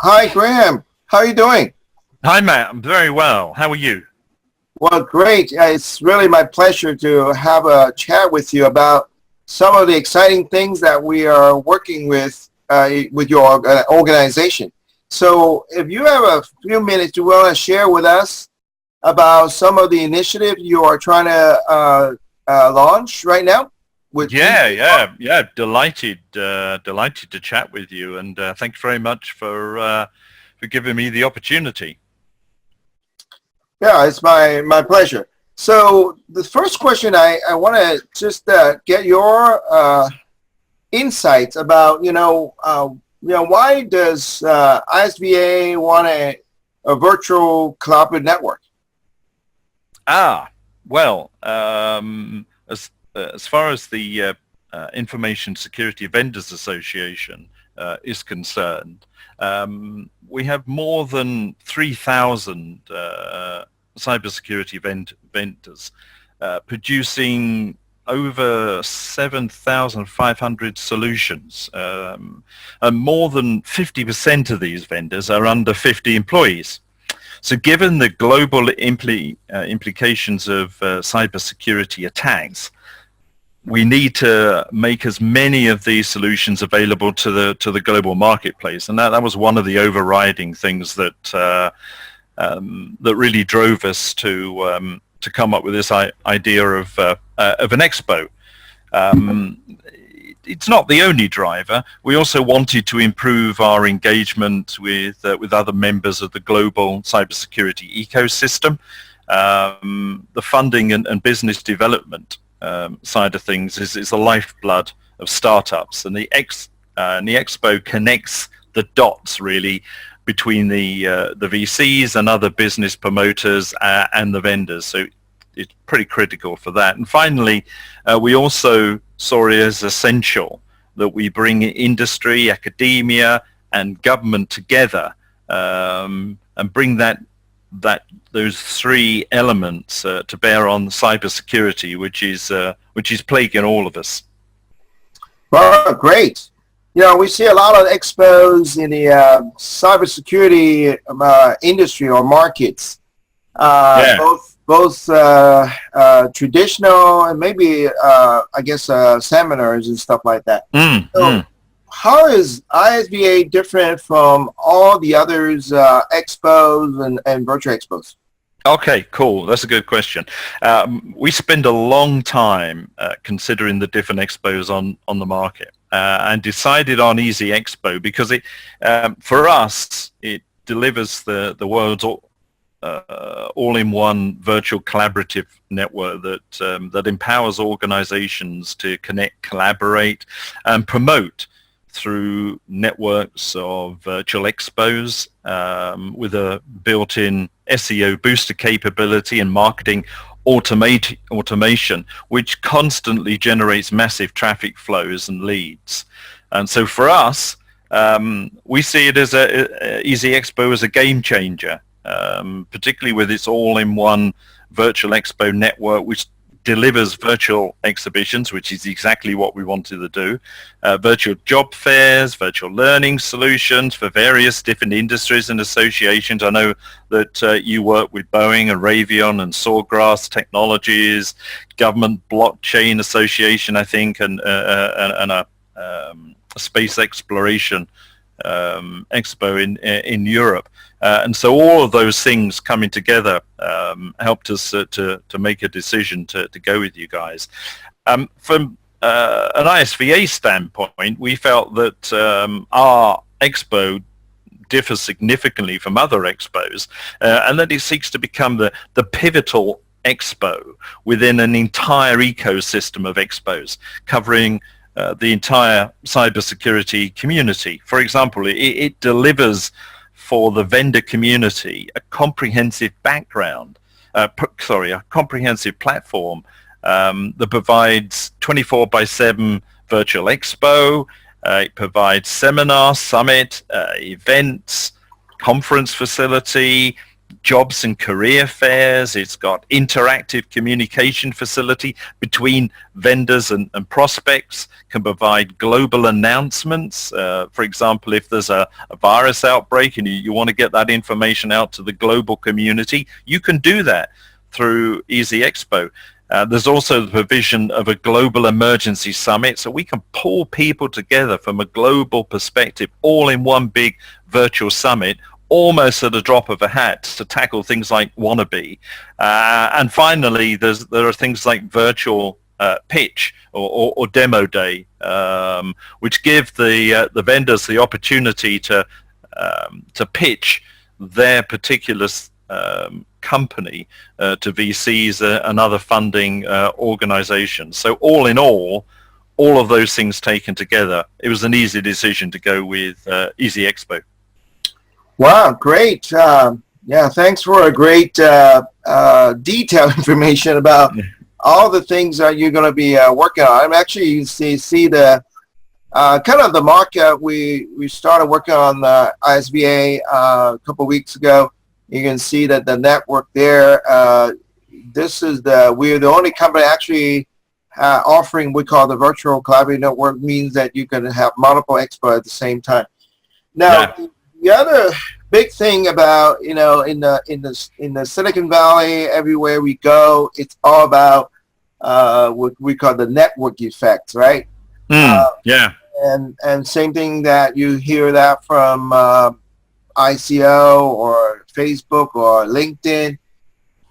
Hi, Graham. How are you doing? Hi, Matt. I'm very well. How are you? Well, great. It's really my pleasure to have a chat with you about some of the exciting things that we are working with your organization. So, if you have a few minutes, you want to share with us about some of the initiatives you are trying to launch right now? With Yeah. Delighted to chat with you, and thanks very much for giving me the opportunity. Yeah, it's my pleasure. So, the first question I want to just get your insights about, why does ISVA want a virtual collaborative network? Well, as far as the Information Security Vendors Association is concerned, we have more than 3,000 cybersecurity vendors producing over 7,500 solutions, and more than 50% of these vendors are under 50 employees. So given the global implications of cybersecurity attacks, we need to make as many of these solutions available to the global marketplace, and that was one of the overriding things that really drove us to come up with this idea of an expo. It's not the only driver. We also wanted to improve our engagement with other members of the global cybersecurity ecosystem. The funding and business development side of things is the lifeblood of startups, and the Expo connects the dots really between the VCs and other business promoters and the vendors. So it's pretty critical for that. And finally, we also saw it as essential that we bring industry, academia, and government together, and bring those three elements to bear on cybersecurity, which is plaguing all of us. Well, great. We see a lot of expos in the cybersecurity industry or markets, Yeah. both traditional and maybe, seminars and stuff like that. So how is ISVA different from all the others expos and virtual expos? Okay, cool. That's a good question. We spend a long time considering the different expos on the market, and decided on eZ-Xpo because for us, it delivers the world's all-in-one virtual collaborative network that empowers organizations to connect, collaborate, and promote through networks of virtual expos, with a built-in SEO booster capability and marketing automation, which constantly generates massive traffic flows and leads. And so for us, we see it as eZ-Xpo as a game changer, particularly with its all-in-one virtual expo network, which delivers virtual exhibitions, which is exactly what we wanted to do, virtual job fairs, virtual learning solutions for various different industries and associations. I know that you work with Boeing and Raytheon and Sawgrass Technologies, Government Blockchain Association, I think, and a space exploration expo in Europe. And so all of those things coming together helped us to make a decision to go with you guys. From an ISVA standpoint, we felt that our expo differs significantly from other expos, and that it seeks to become the pivotal expo within an entire ecosystem of expos, covering the entire cybersecurity community. For example, it delivers for the vendor community a comprehensive background, a comprehensive platform that provides 24/7 virtual expo. It provides seminars, summit, events, conference facility, jobs and career fairs. It's got interactive communication facility between vendors and prospects, can provide global announcements. For example, if there's a virus outbreak and you want to get that information out to the global community, you can do that through eZ-Xpo. There's also the provision of a global emergency summit, so we can pull people together from a global perspective all in one big virtual summit, almost at a drop of a hat, to tackle things like Wannabe. And finally, there are things like virtual pitch or demo day, which give the vendors the opportunity to pitch their particular company to VCs and other funding organizations. So all in all of those things taken together, it was an easy decision to go with eZ-Xpo. Wow, great. Yeah, thanks for a great detailed information about all the things that you're going to be working on. I'm actually, you see the kind of the market. We started working on the ISVA a couple of weeks ago. You can see that the network there, we're the only company actually offering what we call the virtual collaborative network, means that you can have multiple expo at the same time. Now, the other big thing about, in the Silicon Valley, everywhere we go, it's all about what we call the network effects, right? And same thing that you hear that from ICO or Facebook or LinkedIn.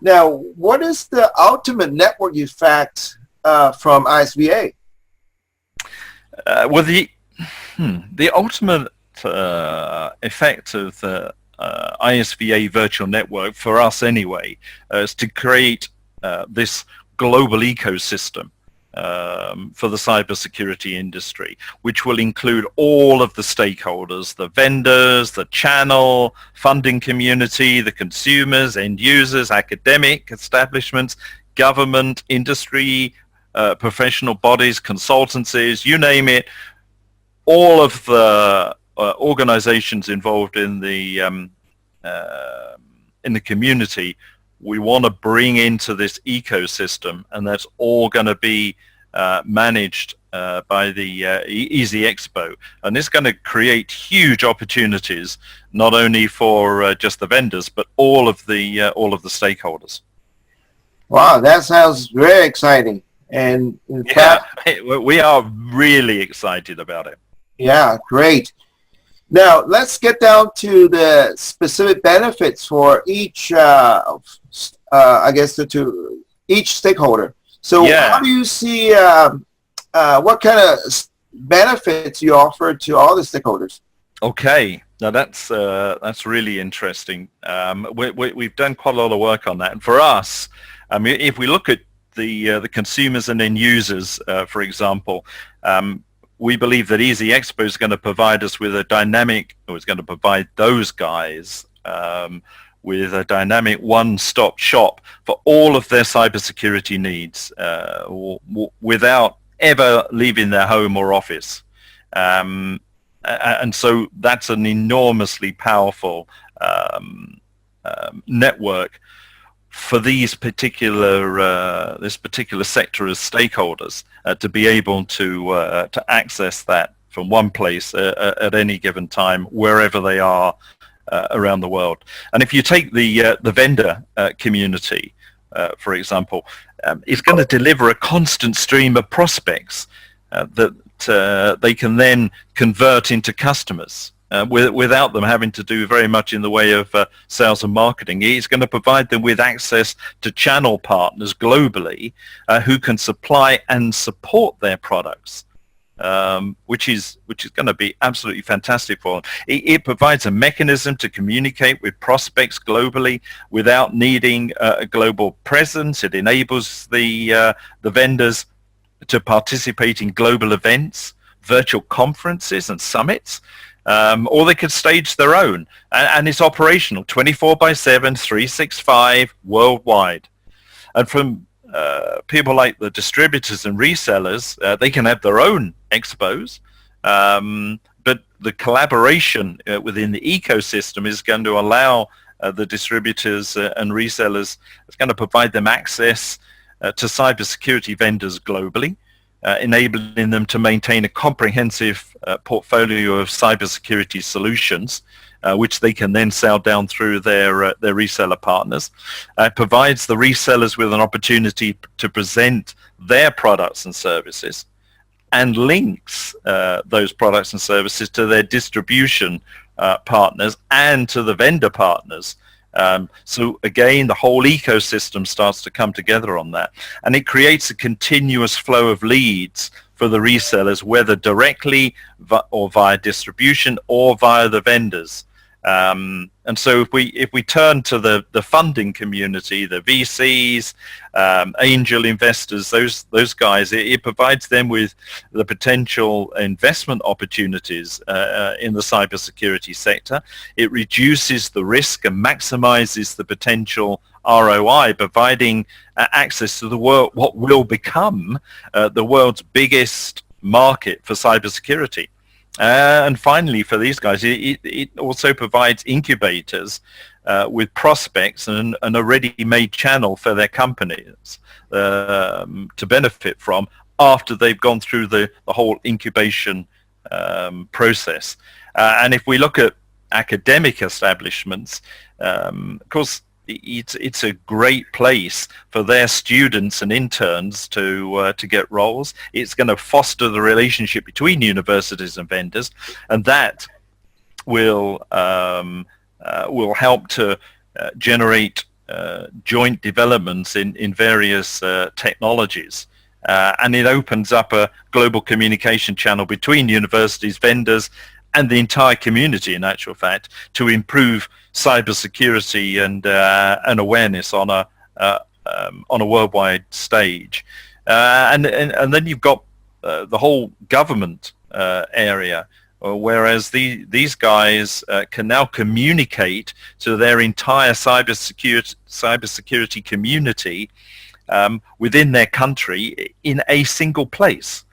Now, what is the ultimate network effect from ISVA? Well, the ultimate effect of the ISVA virtual network, for us anyway, is to create this global ecosystem for the cybersecurity industry, which will include all of the stakeholders, the vendors, the channel, funding community, the consumers, end users, academic establishments, government, industry, professional bodies, consultancies, you name it. All of the organizations involved in the community, we want to bring into this ecosystem, and that's all going to be managed by the eZ-Xpo, and it's going to create huge opportunities not only for just the vendors but all of the stakeholders. Wow, that sounds very exciting, and in fact, we are really excited about it. Yeah, great. Now let's get down to the specific benefits for each, I guess, to each stakeholder. So how do you see, what kind of benefits you offer to all the stakeholders? Okay, now that's really interesting. We've done quite a lot of work on that, and for us, I mean, if we look at the consumers and end users, for example, we believe that eZ-Xpo is going to provide us with a dynamic, or is going to provide those guys with a dynamic one-stop shop for all of their cybersecurity needs without ever leaving their home or office. And so that's an enormously powerful network for these particular this particular sector as stakeholders to be able to access that from one place at any given time, wherever they are around the world. And if you take the vendor community, for example, it's going to deliver a constant stream of prospects that they can then convert into customers. Without them having to do very much in the way of sales and marketing. It's going to provide them with access to channel partners globally who can supply and support their products, which is going to be absolutely fantastic for them. It provides a mechanism to communicate with prospects globally without needing a global presence. It enables the vendors to participate in global events, virtual conferences and summits. Or they could stage their own, and it's operational 24/7, 365 worldwide. And from people like the distributors and resellers, they can have their own expos, but the collaboration within the ecosystem is going to allow the distributors and resellers. It's going to provide them access to cybersecurity vendors globally, enabling them to maintain a comprehensive portfolio of cybersecurity solutions, which they can then sell down through their reseller partners. It provides the resellers with an opportunity to present their products and services, and links those products and services to their distribution partners and to the vendor partners. So again, the whole ecosystem starts to come together on that, and it creates a continuous flow of leads for the resellers, whether directly or via distribution or via the vendors. And so if we turn to the funding community, the VCs, angel investors, those guys, it provides them with the potential investment opportunities in the cybersecurity sector. It reduces the risk and maximizes the potential ROI, providing access to the world, what will become the world's biggest market for cybersecurity. And finally, for these guys, it also provides incubators with prospects and a ready-made channel for their companies to benefit from after they've gone through the whole incubation process. And if we look at academic establishments, of course, it's a great place for their students and interns to get roles. It's going to foster the relationship between universities and vendors, and that will help to generate joint developments in various technologies. And it opens up a global communication channel between universities, vendors, and the entire community, in actual fact, to improve cybersecurity and awareness on a worldwide stage. And then you've got the whole government area, whereas these guys can now communicate to their entire cybersecurity community within their country in a single place.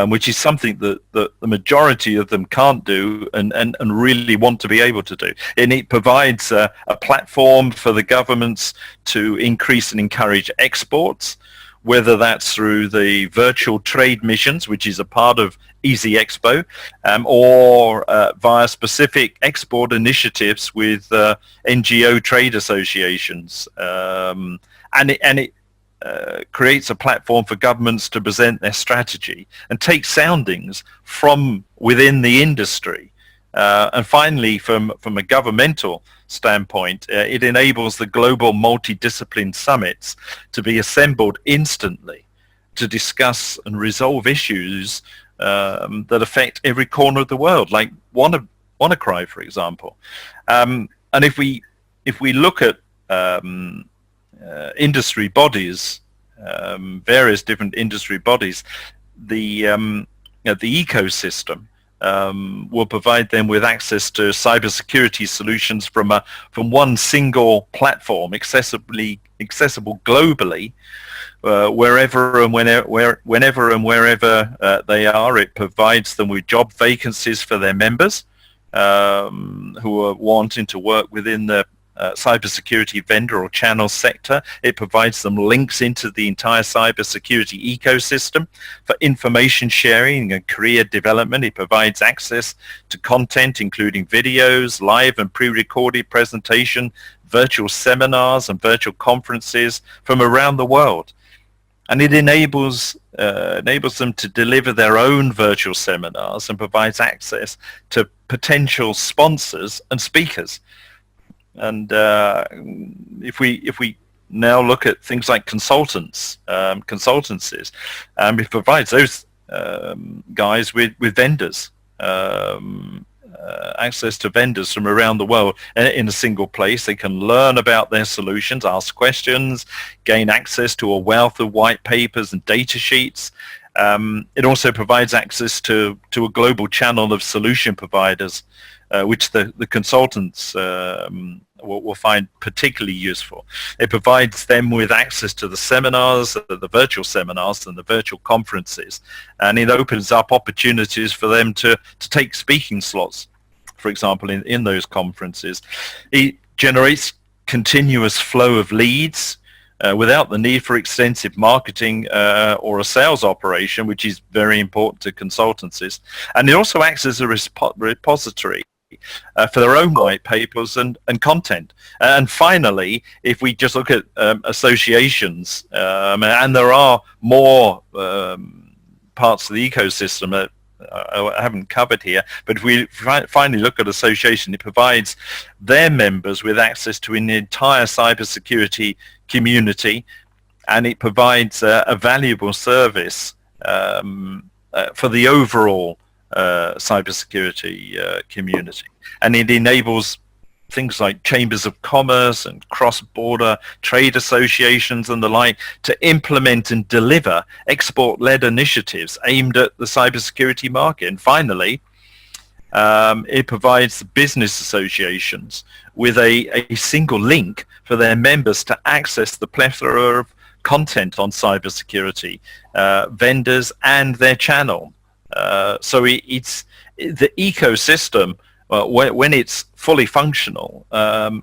Which is something that the majority of them can't do and really want to be able to do. And it provides a platform for the governments to increase and encourage exports, whether that's through the virtual trade missions, which is a part of eZ-Xpo, or via specific export initiatives with NGO trade associations. And it creates a platform for governments to present their strategy and take soundings from within the industry. And finally, from a governmental standpoint, it enables the global multidiscipline summits to be assembled instantly to discuss and issues that affect every corner of the world, like WannaCry, for example. And if we look at industry bodies, various different industry bodies, the ecosystem will provide them with access to cybersecurity solutions from one single platform, accessible globally, wherever and whenever and wherever they are. It provides them with job vacancies for their members who are wanting to work within the cybersecurity vendor or channel sector. It provides them links into the entire cybersecurity ecosystem for information sharing and career development. It provides access to content, including videos, live and pre-recorded presentation, virtual seminars and virtual conferences from around the world. And it enables them to deliver their own virtual seminars and provides access to potential sponsors and speakers. And if we now look at things like consultancies, it provides those guys with vendors, access to vendors from around the world in a single place. They can learn about their solutions, ask questions, gain access to a wealth of white papers and data sheets. It also provides access to a global channel of solution providers, which the consultants will find particularly useful. It provides them with access to the seminars, the virtual seminars and the virtual conferences, and it opens up opportunities for them to take speaking slots, for example, in those conferences. It generates continuous flow of leads without the need for extensive marketing or a sales operation, which is very important to consultancies. And it also acts as a repository for their own white papers and content. And finally, if we just look at associations, and there are more parts of the ecosystem that I haven't covered here, but if we finally look at association, it provides their members with access to an entire cybersecurity community, and it provides a valuable service for the overall cybersecurity community. And it enables things like chambers of commerce and cross-border trade associations and the like to implement and deliver export-led initiatives aimed at the cybersecurity market. And finally, it provides business associations with a single link for their members to access the plethora of content on cybersecurity, vendors and their channel. So it's the ecosystem, when it's fully functional,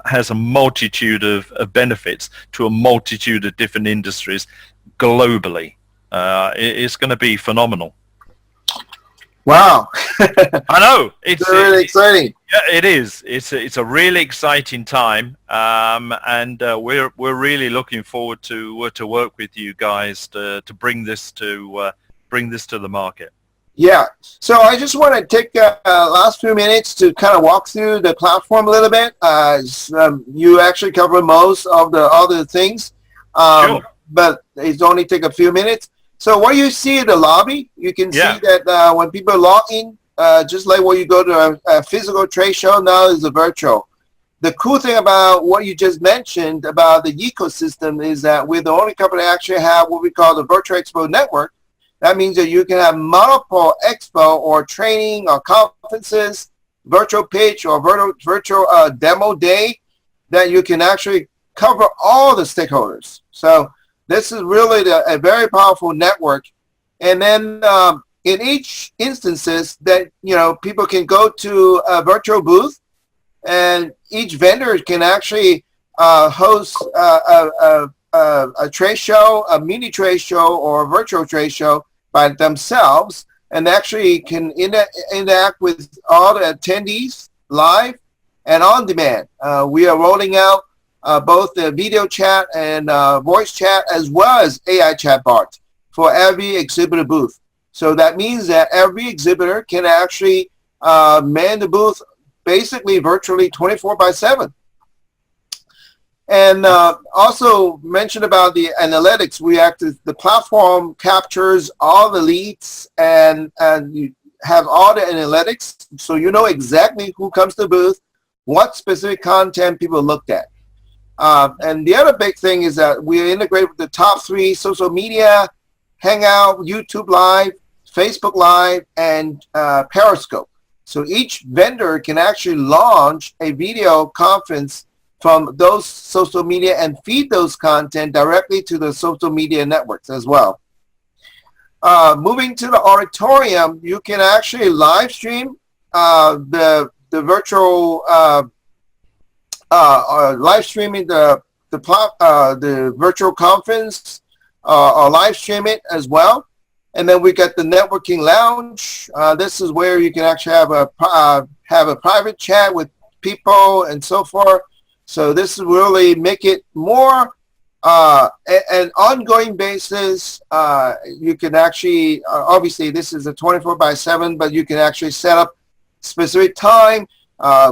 has a multitude of benefits to a multitude of different industries globally. It's going to be phenomenal. Wow. I know. It's really exciting. Yeah, it is. It's a really exciting time, and we're really looking forward to work with you guys to bring this to the market. Yeah. So I just want to take last few minutes to kind of walk through the platform a little bit. You actually cover most of the other things, Sure. but it's only take a few minutes. So what you see in the lobby, you can see that when people log in, just like when you go to a physical trade show, now is a virtual. The cool thing about what you just mentioned about the ecosystem is that we're the only company that actually have what we call the Virtual Expo Network. That means that you can have multiple expo or training or conferences, virtual pitch or virtual demo day that you can actually cover all the stakeholders. So this is really a very powerful network. And then in each instances that, people can go to a virtual booth, and each vendor can actually host a trade show, a mini trade show or a virtual trade show by themselves, and actually can interact with all the attendees live and on demand. We are rolling out both the video chat and voice chat, as well as AI chatbot for every exhibitor booth. So that means that every exhibitor can actually man the booth basically virtually 24/7. And also mention about the analytics. The platform captures all the leads and you have all the analytics, so you know exactly who comes to the booth, what specific content people looked at. And the other big thing is that we integrate with the top 3 social media: Hangout, YouTube Live, Facebook Live, and Periscope. So each vendor can actually launch a video conference from those social media and feed those content directly to the social media networks as well. Moving to the auditorium, you can actually live stream the virtual live streaming the virtual conference, or live stream it as well. And then we got the networking lounge. This is where you can actually have a private chat with people and so forth. So this is really make it more an ongoing basis. You can actually, obviously this is a 24/7, but you can actually set up specific time,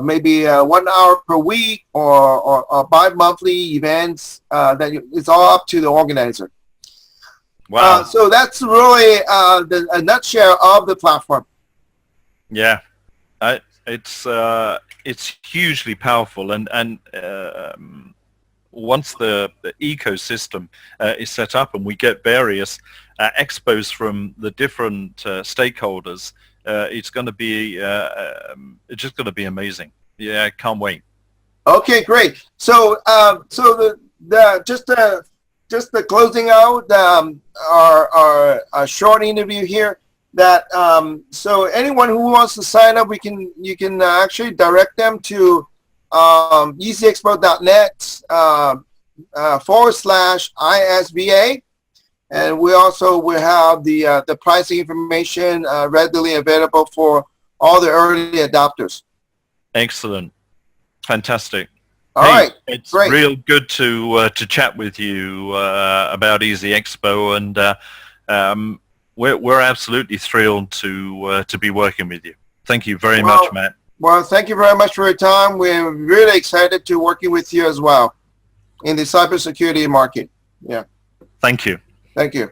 maybe 1 hour per week or bi-monthly events. It's all up to the organizer. Wow. So that's really a nutshell of the platform. Yeah, it's hugely powerful, and once the ecosystem is set up and we get various expos from the different stakeholders, it's going to be it's just going to be amazing. Yeah, I can't wait. Okay, great. So just the closing out our short interview here. That so anyone who wants to sign up, you can actually direct them to eZ-Xpo.net /ISVA. And we also will have the pricing information readily available for all the early adopters. Excellent. Fantastic. All right. It's great. real good to chat with you about eZ-Xpo, and we're absolutely thrilled to be working with you. Thank you very much, Matt. Well, thank you very much for your time. We're really excited to working with you as well in the cybersecurity market. Yeah. Thank you. Thank you.